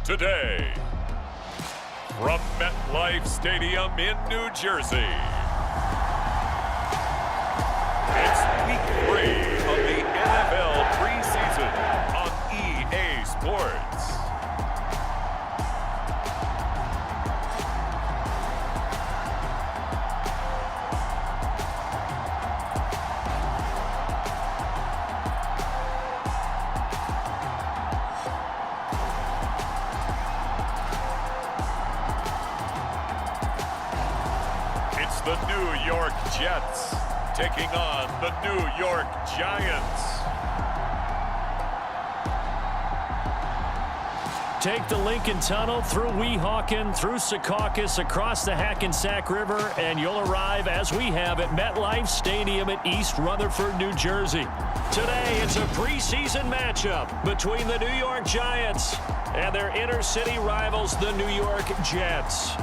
today. From MetLife Stadium in New Jersey, it's week 3 of the NFL preseason on EA Sports. The New York Jets taking on the New York Giants. Take the Lincoln Tunnel through Weehawken, through Secaucus, across the Hackensack River, and you'll arrive, as we have, at MetLife Stadium at East Rutherford, New Jersey. Today, it's a preseason matchup between the New York Giants and their inner-city rivals, the New York Jets.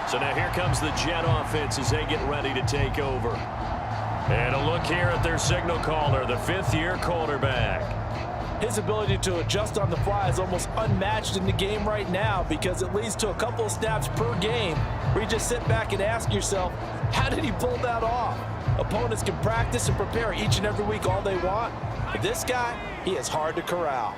So now here comes the Jet offense as they get ready to take over. And a look here at their signal caller, the fifth-year quarterback. His ability to adjust on the fly is almost unmatched in the game right now because it leads to a couple of snaps per game where you just sit back and ask yourself, how did he pull that off? Opponents can practice and prepare each and every week all they want, but this guy, he is hard to corral.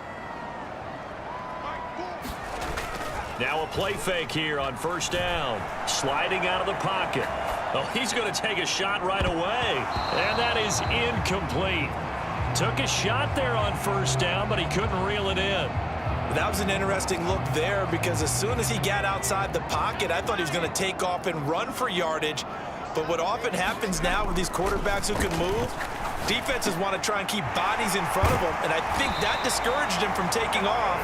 Now a play fake here on first down. Sliding out of the pocket. Oh, he's going to take a shot right away. And that is incomplete. Took a shot there on first down, but he couldn't reel it in. That was an interesting look there because as soon as he got outside the pocket, I thought he was going to take off and run for yardage. But what often happens now with these quarterbacks who can move, defenses want to try and keep bodies in front of them, and I think that discouraged him from taking off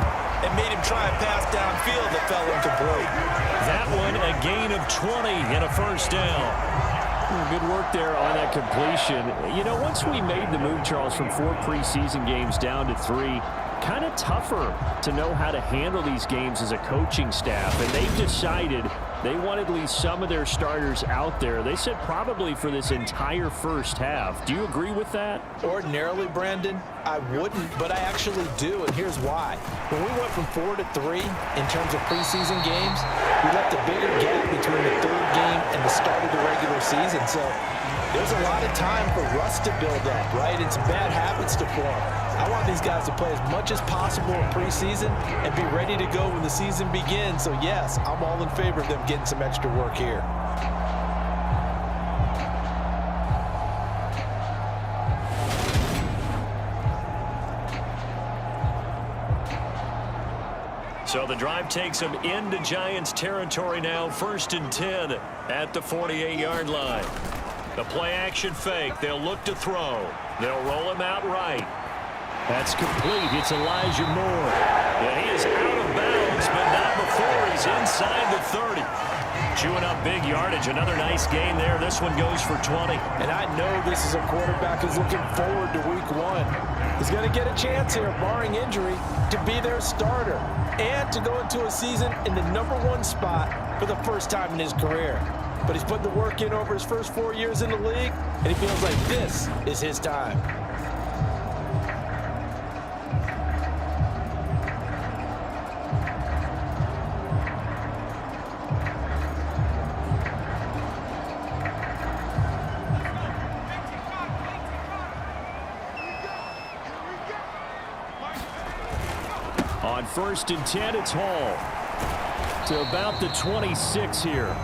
and made him try a pass downfield that fell incomplete. That one, a gain of 20 and a first down. Good work there on that completion. You know, once we made the move, Charles, from 4 preseason games down to 3, kind of tougher to know how to handle these games as a coaching staff, and they've decided they wanted at least some of their starters out there. They said probably for this entire first half. Do you agree with that? Ordinarily, Brandon, I wouldn't, but I actually do, and here's why. When we went from 4 to 3 in terms of preseason games, we left a bigger gap between the third game and the start of the regular season. So there's a lot of time for rust to build up, right? And some bad habits to form. I want these guys to play as much as possible in preseason and be ready to go when the season begins. So, yes, I'm all in favor of them getting some extra work here. So the drive takes them into Giants territory now, 1st and 10 at the 48-yard line. The play action fake. They'll look to throw. They'll roll him out right. That's complete. It's Elijah Moore. Yeah, he is out of bounds, but not before he's inside the 30. Chewing up big yardage. Another nice gain there. This one goes for 20. And I know this is a quarterback who's looking forward to week 1. He's going to get a chance here, barring injury, to be their starter and to go into a season in the #1 spot for the first time in his career. But he's put the work in over his first 4 years in the league, and he feels like this is his time. On 1st and 10, it's Hall to about the 26 here.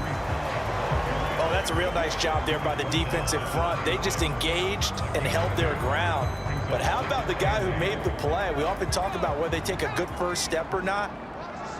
Oh, that's a real nice job there by the defense in front. They just engaged and held their ground. But how about the guy who made the play? We often talk about whether they take a good first step or not.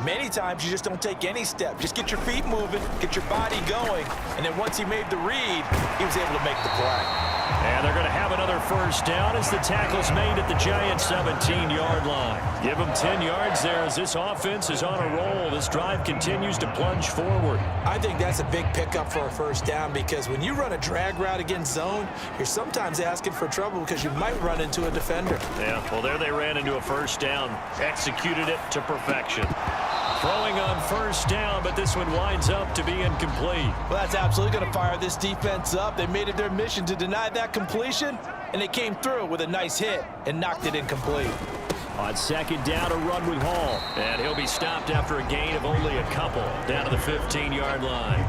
Many times you just don't take any step. Just get your feet moving, get your body going, and then once he made the read, he was able to make the play. And they're going to have another first down as the tackle's made at the Giants' 17-yard line. Give them 10 yards there as this offense is on a roll. This drive continues to plunge forward. I think that's a big pickup for a first down because when you run a drag route against zone, you're sometimes asking for trouble because you might run into a defender. Yeah, well, there they ran into a first down, executed it to perfection. Throwing on first down, but this one winds up to be incomplete. Well, that's absolutely going to fire this defense up. They made it their mission to deny that completion, and they came through with a nice hit and knocked it incomplete. On second down, a run with Hall. And he'll be stopped after a gain of only a couple down to the 15-yard line.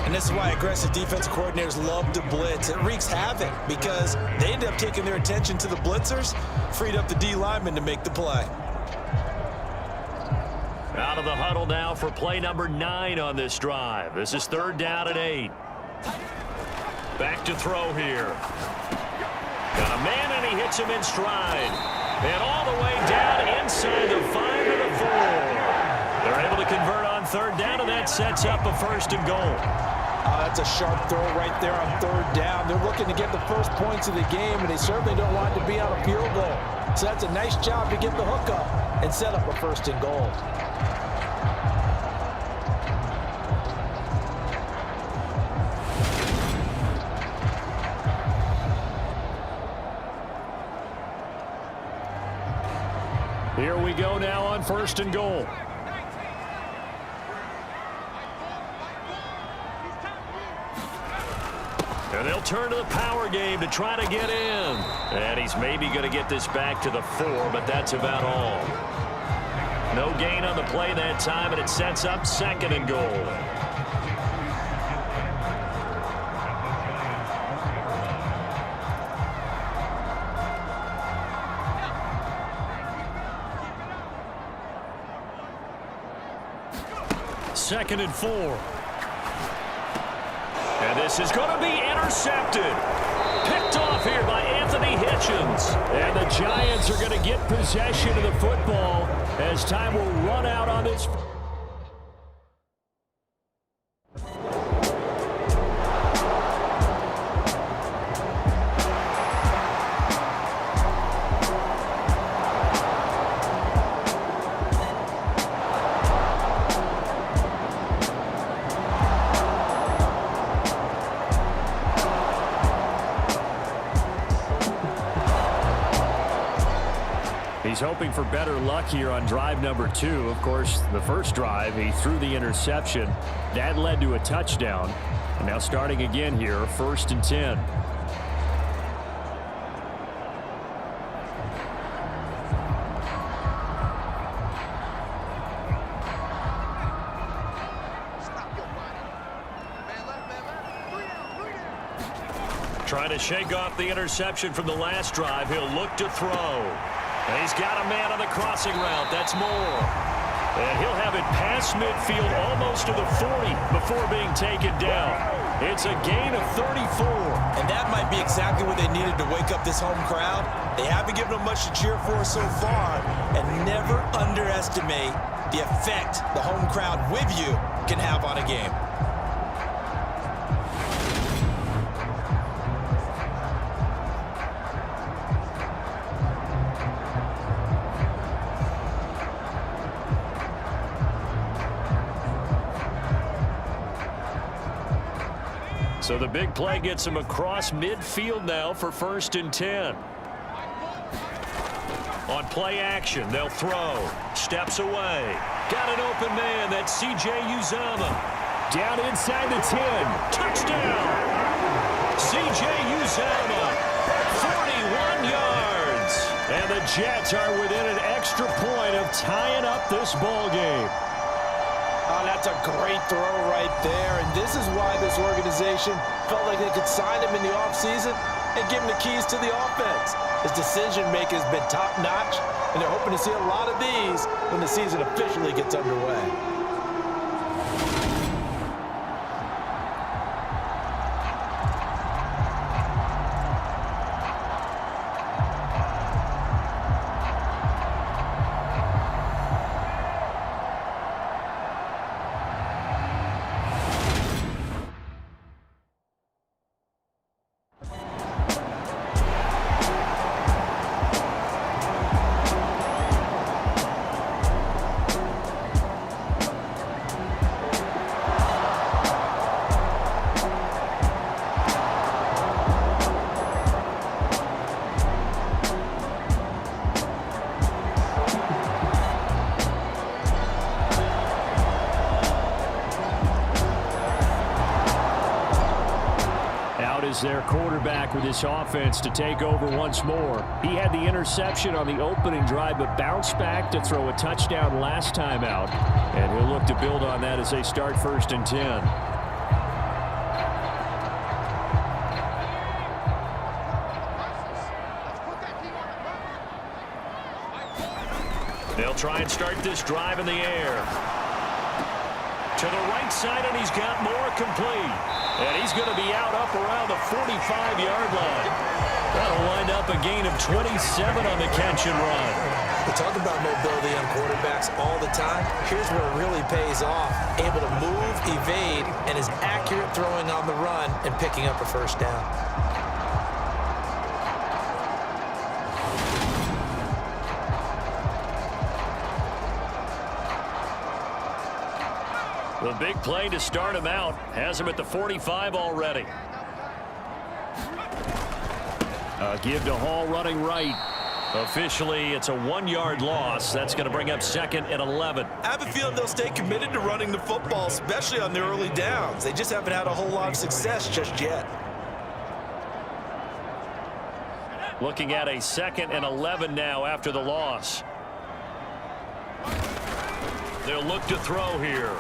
And this is why aggressive defensive coordinators love to blitz. It wreaks havoc because they end up taking their attention to the blitzers, freed up the D lineman to make the play. Out of the huddle now for play number 9 on this drive. This is third down and 8. Back to throw here. Got a man, and he hits him in stride. And all the way down inside the 5 to the 4. They're able to convert on third down, and that sets up a first and goal. That's a sharp throw right there on third down. They're looking to get the first points of the game, and they certainly don't want it to be on a field goal. So that's a nice job to get the hook up and set up a first and goal. Here we go now on first and goal. And they'll turn to the power game to try to get in. And he's maybe going to get this back to the 4, but that's about all. No gain on the play that time, and it sets up second and goal. Second and 4. And this is going to be intercepted. Picked off here by Anthony Hitchens. And the Giants are going to get possession of the football as time will run out on this. He's hoping for better luck here on drive number 2. Of course, the first drive, he threw the interception. That led to a touchdown. And now starting again here, first and 10. Trying to shake off the interception from the last drive. He'll look to throw. And he's got a man on the crossing route. That's Moore. And he'll have it past midfield almost to the 40 before being taken down. It's a gain of 34. And that might be exactly what they needed to wake up this home crowd. They haven't given them much to cheer for so far. And never underestimate the effect the home crowd with you can have on a game. So the big play gets him across midfield now for first and 10. On play action, they'll throw. Steps away. Got an open man. That's C.J. Uzomah. Down inside the 10. Touchdown! C.J. Uzomah, 41 yards. And the Jets are within an extra point of tying up this ball game. Oh, that's a great throw right there, and this is why this organization felt like they could sign him in the offseason and give him the keys to the offense. His decision-making has been top-notch, and they're hoping to see a lot of these when the season officially gets underway. Out is their quarterback with this offense to take over once more. He had the interception on the opening drive, but bounced back to throw a touchdown last time out. And he'll look to build on that as they start 1st and 10. They'll try and start this drive in the air. To the right side, and he's got more complete. And he's going to be out up around the 45-yard line. That'll wind up a gain of 27 on the catch and run. We talk about mobility on quarterbacks all the time. Here's where it really pays off. Able to move, evade, and is accurate throwing on the run and picking up a 1st down. The big play to start him out has him at the 45 already. Give to Hall running right. Officially, it's a 1-yard loss. That's going to bring up 2nd and 11. I have a feeling they'll stay committed to running the football, especially on their early downs. They just haven't had a whole lot of success just yet. Looking at a 2nd and 11 now after the loss. They'll look to throw here.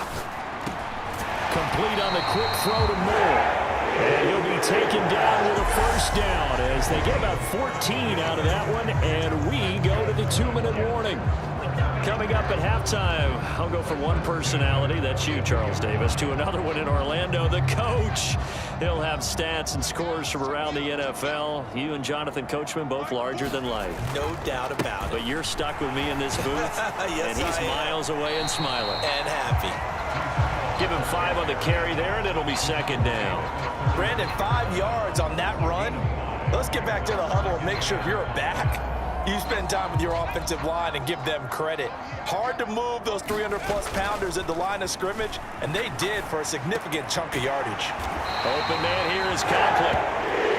Complete on the quick throw to Moore. And he'll be taken down with a 1st down as they get about 14 out of that one. And we go to the 2-minute warning. Coming up at halftime, I'll go from one personality, that's you, Charles Davis, to another one in Orlando, the coach. He'll have stats and scores from around the NFL. You and Jonathan Coachman, both larger than life. No doubt about it. But you're stuck with me in this booth, yes, and he's miles away and smiling. And happy. Give him 5 on the carry there, and it'll be 2nd down. Brandon, 5 yards on that run. Let's get back to the huddle and make sure you're back. You spend time with your offensive line and give them credit. Hard to move those 300-plus pounders at the line of scrimmage, and they did for a significant chunk of yardage. Open man here is Conklin.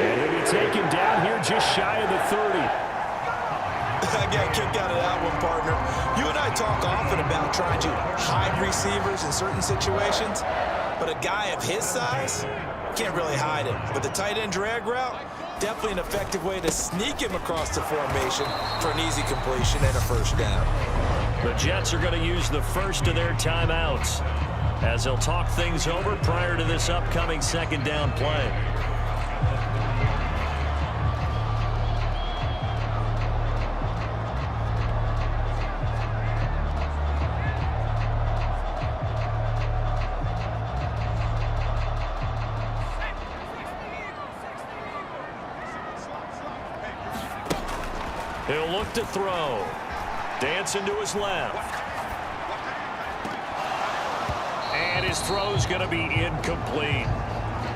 And he'll be taken down here just shy of the 30. I got kicked out of that one, partner. You and I talk often about trying to hide receivers in certain situations, but a guy of his size can't really hide him. But the tight end drag route, definitely an effective way to sneak him across the formation for an easy completion and a 1st down. The Jets are going to use the first of their timeouts as they'll talk things over prior to this upcoming 2nd down play. He'll look to throw. Dancing to his left. And his throw's going to be incomplete.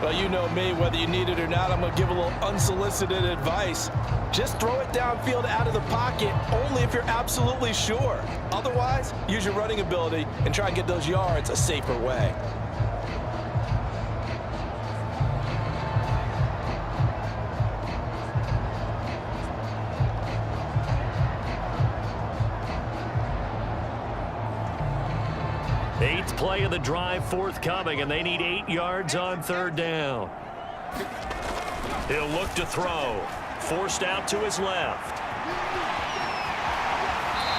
Well, you know me, whether you need it or not, I'm going to give a little unsolicited advice. Just throw it downfield out of the pocket, only if you're absolutely sure. Otherwise, use your running ability and try and get those yards a safer way. Eighth play of the drive forthcoming, and they need 8 yards on 3rd down. He'll look to throw. Forced out to his left.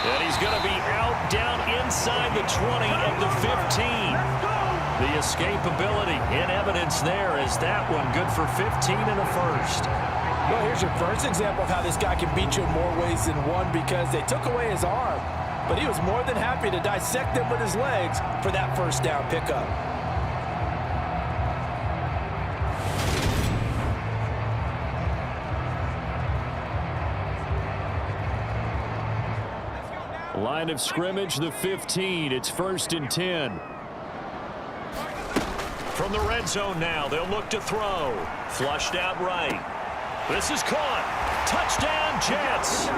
And he's going to be out down inside the 20 at the 15. The escapability in evidence there is that one good for 15 and a 1st. Well, here's your first example of how this guy can beat you in more ways than one because they took away his arm. But he was more than happy to dissect them with his legs for that 1st down pickup. Line of scrimmage, the 15. It's 1st and 10. From the red zone now, they'll look to throw. Flushed out right. This is caught. Touchdown, Jets.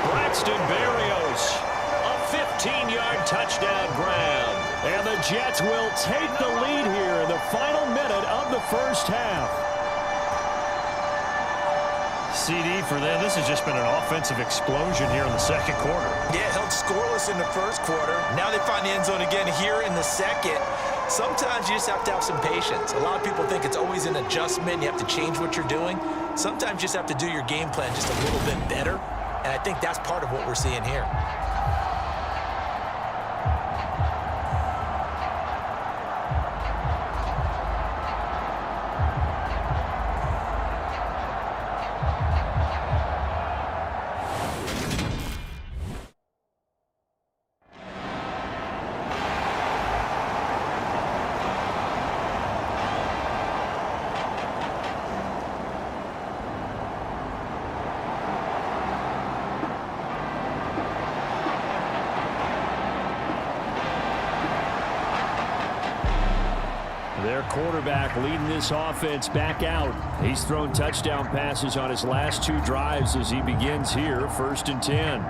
Braxton Berrios, a 15-yard touchdown grab. And the Jets will take the lead here in the final minute of the 1st half. CD for them. This has just been an offensive explosion here in the 2nd quarter. Yeah, held scoreless in the 1st quarter. Now they find the end zone again here in the 2nd. Sometimes you just have to have some patience. A lot of people think it's always an adjustment. You have to change what you're doing. Sometimes you just have to do your game plan just a little bit better, and I think that's part of what we're seeing here. Their quarterback leading this offense back out. He's thrown touchdown passes on his last 2 drives as he begins here, 1st and 10.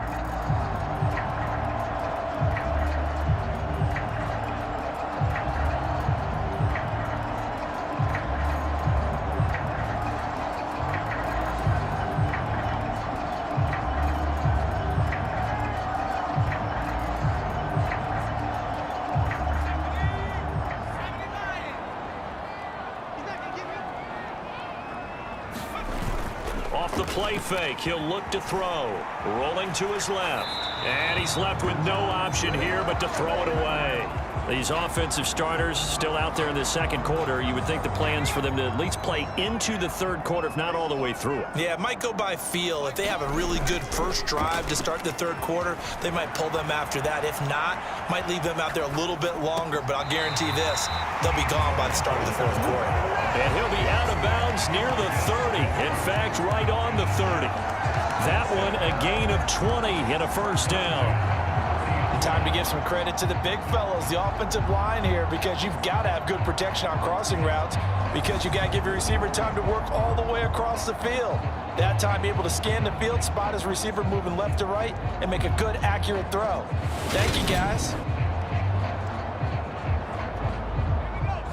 Off the play fake, he'll look to throw. Rolling to his left. And he's left with no option here but to throw it away. These offensive starters still out there in the second quarter. You would think the plans for them to at least play into the third quarter, if not all the way through it. Yeah, it might go by feel. If they have a really good first drive to start the third quarter, they might pull them after that. If not, might leave them out there a little bit longer, but I'll guarantee this, they'll be gone by the start of the fourth quarter. And he'll be out of bounds near the 30. In fact, right on the 30. That one a gain of 20 and a first down. Time to give some credit to the big fellows, the offensive line here, because you've got to have good protection on crossing routes, because you got to give your receiver time to work all the way across the field. That time, able to scan the field, spot his receiver moving left to right, and make a good, accurate throw. Thank you, guys.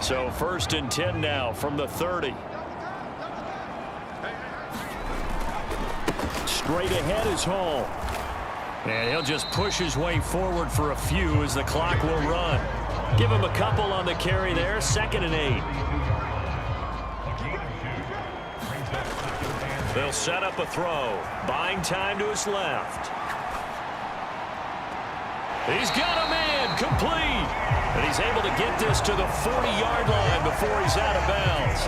So 1st and 10 now from the 30. Straight ahead is Hall. And he'll just push his way forward for a few as the clock will run. Give him a couple on the carry there. 2nd and 8. They'll set up a throw. Buying time to his left. He's got a man complete. And he's able to get this to the 40-yard line before he's out of bounds.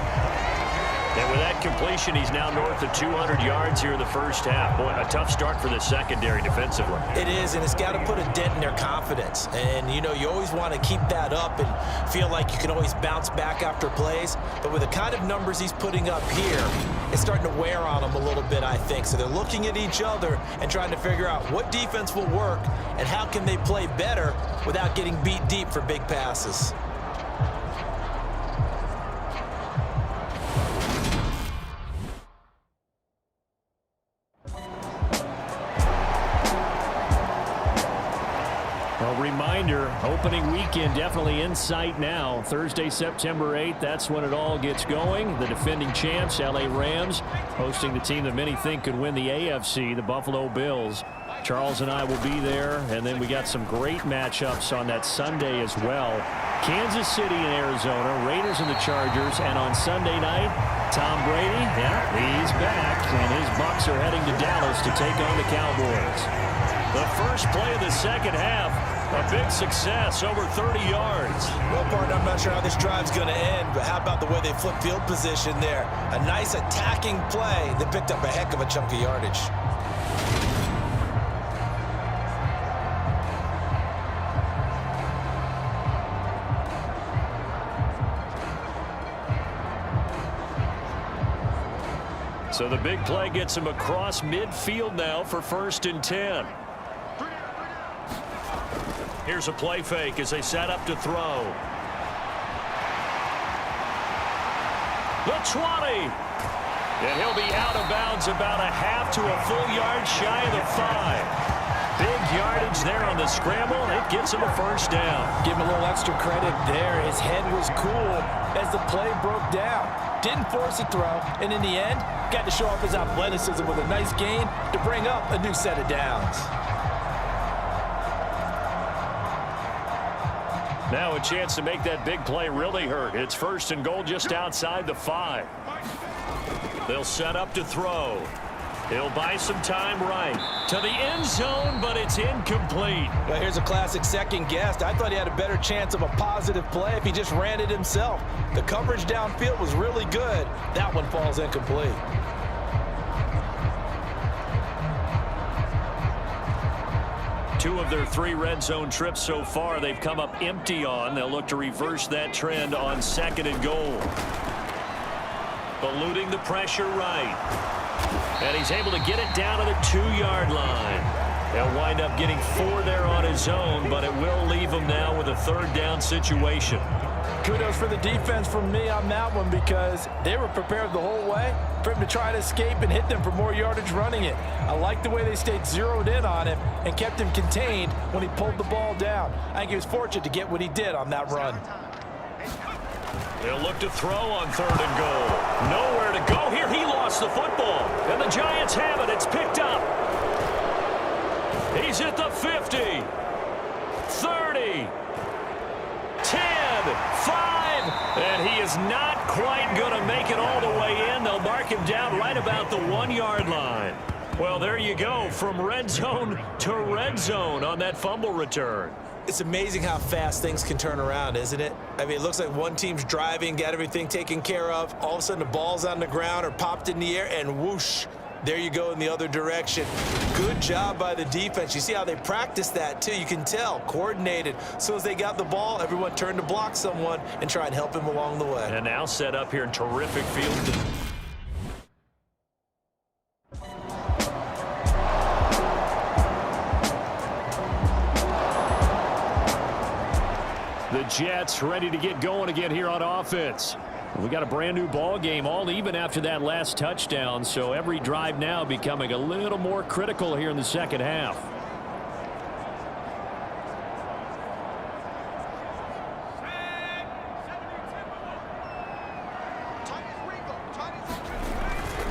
And with that completion, he's now north of 200 yards here in the first half. Boy, a tough start for the secondary defensively. It is, and it's got to put a dent in their confidence. And, you know, you always want to keep that up and feel like you can always bounce back after plays. But with the kind of numbers he's putting up here, it's starting to wear on them a little bit, I think. So they're looking at each other and trying to figure out what defense will work and how can they play better without getting beat deep for big passes. Reminder, opening weekend definitely in sight now. Thursday, September 8th, that's when it all gets going. The defending champs, LA Rams, hosting the team that many think could win the AFC, the Buffalo Bills. Charles and I will be there, and then we got some great matchups on that Sunday as well. Kansas City and Arizona, Raiders and the Chargers, and on Sunday night, Tom Brady, he's back, and his Bucs are heading to Dallas to take on the Cowboys. The first play of the second half, a big success, over 30 yards. Well, partner, I'm not sure how this drive's going to end, but how about the way they flip field position there? A nice attacking play that picked up a heck of a chunk of yardage. So the big play gets him across midfield now for 1st and 10. Here's a play fake as they set up to throw. The 20. And he'll be out of bounds about a half to a full yard shy of the 5. Big yardage there on the scramble. It gets him a first down. Give him a little extra credit there. His head was cool as the play broke down. Didn't force a throw, and in the end, got to show off his athleticism with a nice gain to bring up a new set of downs. 2nd and 10 Now a chance to make that big play really hurt. It's 1st and goal just outside the 5. They'll set up to throw. He'll buy some time right to the end zone, but it's incomplete. Well, here's a classic second guess. I thought he had a better chance of a positive play if he just ran it himself. The coverage downfield was really good. That one falls incomplete. Two of their 3 red zone trips so far, they've come up empty on. They'll look to reverse that trend on 2nd and goal. Eluding the pressure right. And he's able to get it down to the 2-yard line. He'll wind up getting 4 there on his own, but it will leave him now with a 3rd down situation. Kudos for the defense from me on that one because they were prepared the whole way for him to try to escape and hit them for more yardage running it. I like the way they stayed zeroed in on him and kept him contained when he pulled the ball down. I think he was fortunate to get what he did on that run. They'll look to throw on 3rd and goal. Nowhere to go here. He lost the football. And the Giants have it. It's picked up. He's at the 50. 30. 10. 5. And he is not quite going to make it all the way in. They'll mark him down right about the 1-yard line. Well, there you go. From red zone to red zone on that fumble return. It's amazing how fast things can turn around, isn't it? I mean, it looks like one team's driving, got everything taken care of. All of a sudden, the ball's on the ground or popped in the air, and whoosh, there you go in the other direction. Good job by the defense. You see how they practiced that, too. You can tell, coordinated. As soon as they got the ball, everyone turned to block someone and try and help him along the way. And now set up here in terrific field. The Jets ready to get going again here on offense. We got a brand new ball game, all even after that last touchdown, so every drive now becoming a little more critical here in the second half.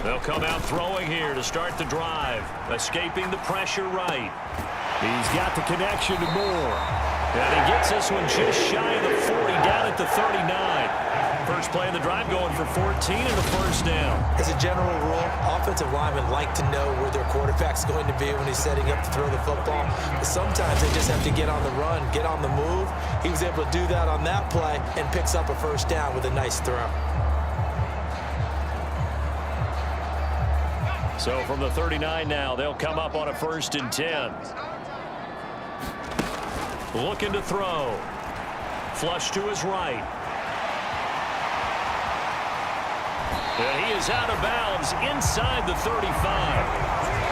They'll come out throwing here to start the drive, escaping the pressure right. He's got the connection to Moore. And he gets this one just shy of the 40, down at the 39. First play of the drive going for 14 and a 1st down. As a general rule, offensive linemen like to know where their quarterback's going to be when he's setting up to throw the football. But sometimes they just have to get on the run, get on the move. He was able to do that on that play and picks up a 1st down with a nice throw. So from the 39 now, they'll come up on a 1st and 10. Looking to throw. Flush to his right. And he is out of bounds inside the 35.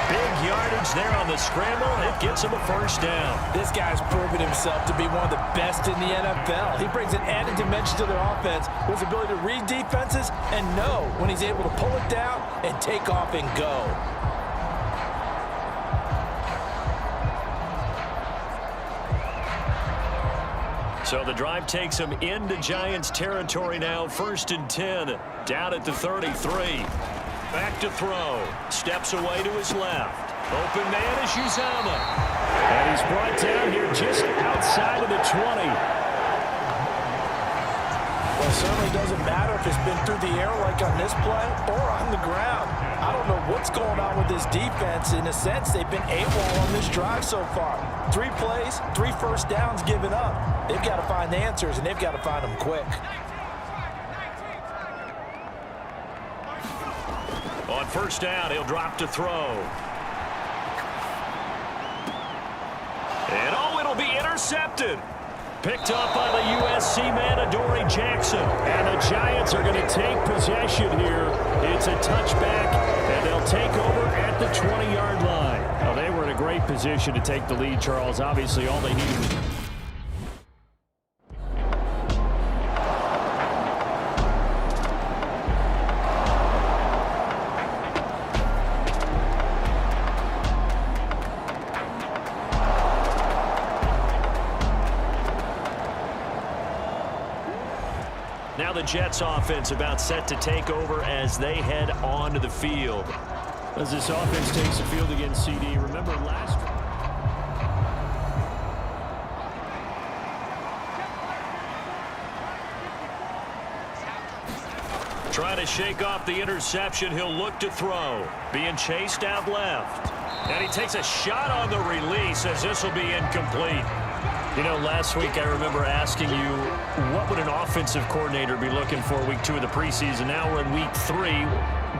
Big yardage there on the scramble. It gets him a 1st down. This guy's proven himself to be one of the best in the NFL. He brings an added dimension to their offense with his ability to read defenses and know when he's able to pull it down and take off and go. So the drive takes him into Giants territory now. 1st and 10, down at the 33. Back to throw. Steps away to his left. Open man is Uzama. And he's brought down here just outside of the 20. Well, it certainly doesn't matter if it's been through the air like on this play or on the ground. I don't know what's going on with this defense. In a sense, they've been AWOL on this drive so far. 3 plays, 3 1st downs given up. They've got to find answers, and they've got to find them quick. On 1st down, he'll drop to throw. And oh, it'll be intercepted. Picked up by the USC man, Adoree Jackson. And the Giants are going to take possession here. It's a touchback, and they'll take over at the 20-yard line. Well, they were in a great position to take the lead, Charles. Obviously, all they needed was... Now the Jets offense about set to take over as they head onto the field. As this offense takes the field against CD, remember last... Trying to shake off the interception. He'll look to throw. Being chased out left. And he takes a shot on the release as this will be incomplete. You know, last week I remember asking you, what would an offensive coordinator be looking for week 2 of the preseason? Now we're in week 3.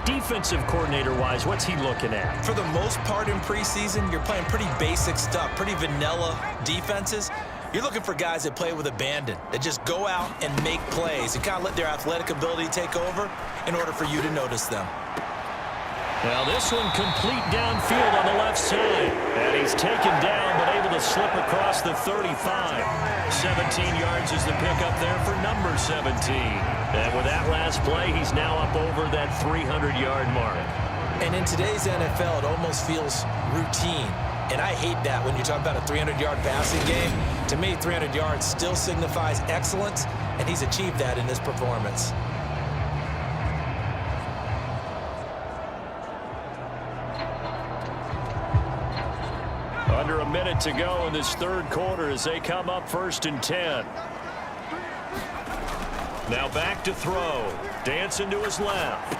Defensive coordinator-wise, what's he looking at? For the most part in preseason, you're playing pretty basic stuff, pretty vanilla defenses. You're looking for guys that play with abandon, that just go out and make plays and kind of let their athletic ability take over in order for you to notice them. Now this one complete downfield on the left side. And he's taken down but able to slip across the 35. 17 yards is the pickup there for number 17. And with that last play, he's now up over that 300-yard mark. And in today's NFL, it almost feels routine. And I hate that when you talk about a 300-yard passing game. To me, 300 yards still signifies excellence, and he's achieved that in this performance. Under a minute to go in this third quarter as they come up 1st and 10. Now back to throw. Dancing to his left.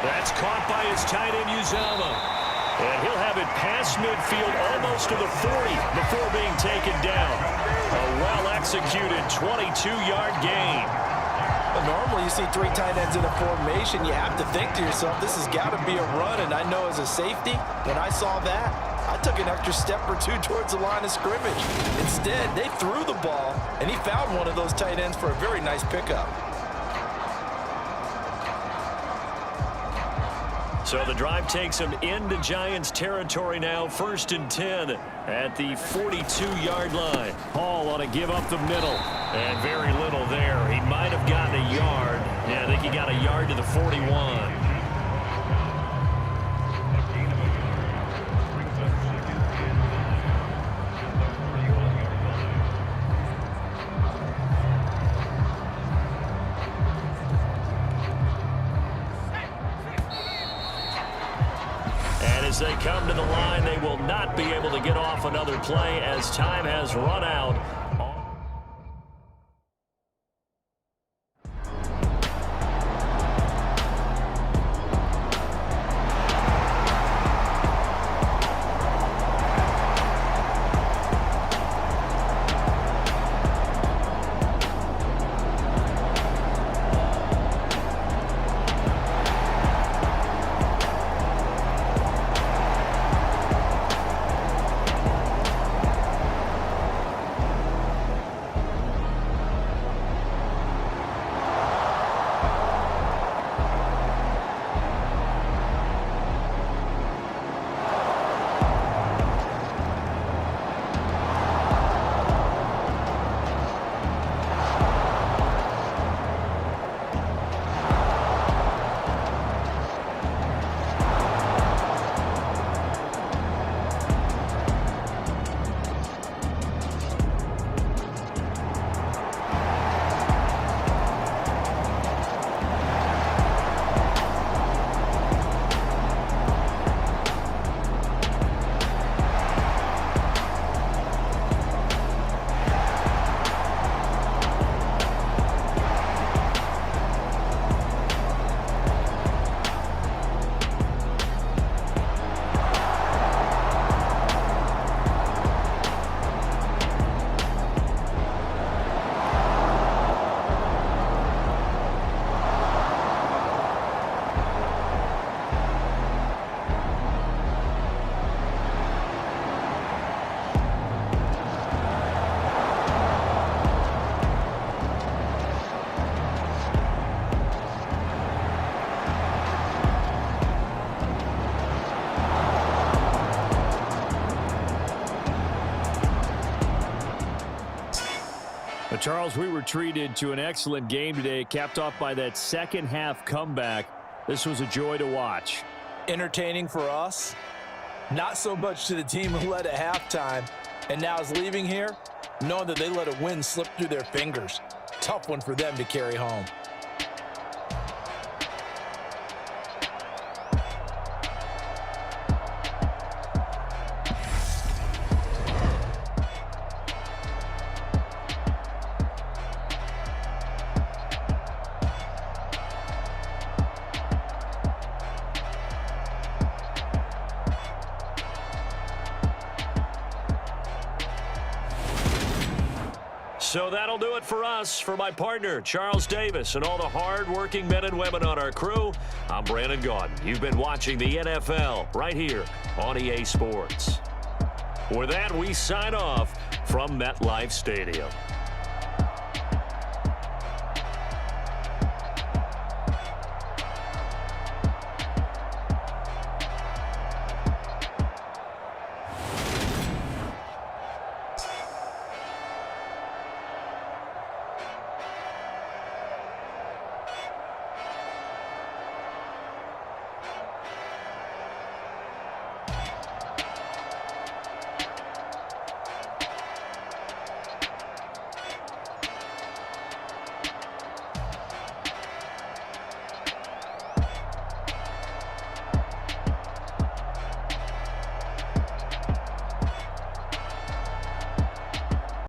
That's caught by his tight end, Uzama. And he'll have it past midfield almost to the 40 before being taken down. A well-executed 22-yard gain. Normally, you see 3 tight ends in a formation. You have to think to yourself, this has got to be a run. And I know as a safety, when I saw that, I took an extra step or 2 towards the line of scrimmage. Instead, they threw the ball, and he found one of those tight ends for a very nice pickup. So the drive takes him into Giants territory now. 1st and 10 at the 42-yard line. Hall on to give up the middle. And very little there. He might have gotten a yard. Yeah, I think he got a yard to the 41. As they come to the line, they will not be able to get off another play as time has run out. Charles, we were treated to an excellent game today, capped off by that second half comeback. This was a joy to watch. Entertaining for us, not so much to the team who led at halftime and now is leaving here, knowing that they let a win slip through their fingers. Tough one for them to carry home. So that'll do it for us. For my partner, Charles Davis, and all the hard-working men and women on our crew, I'm Brandon Gaudin. You've been watching the NFL right here on EA Sports. With that, we sign off from MetLife Stadium.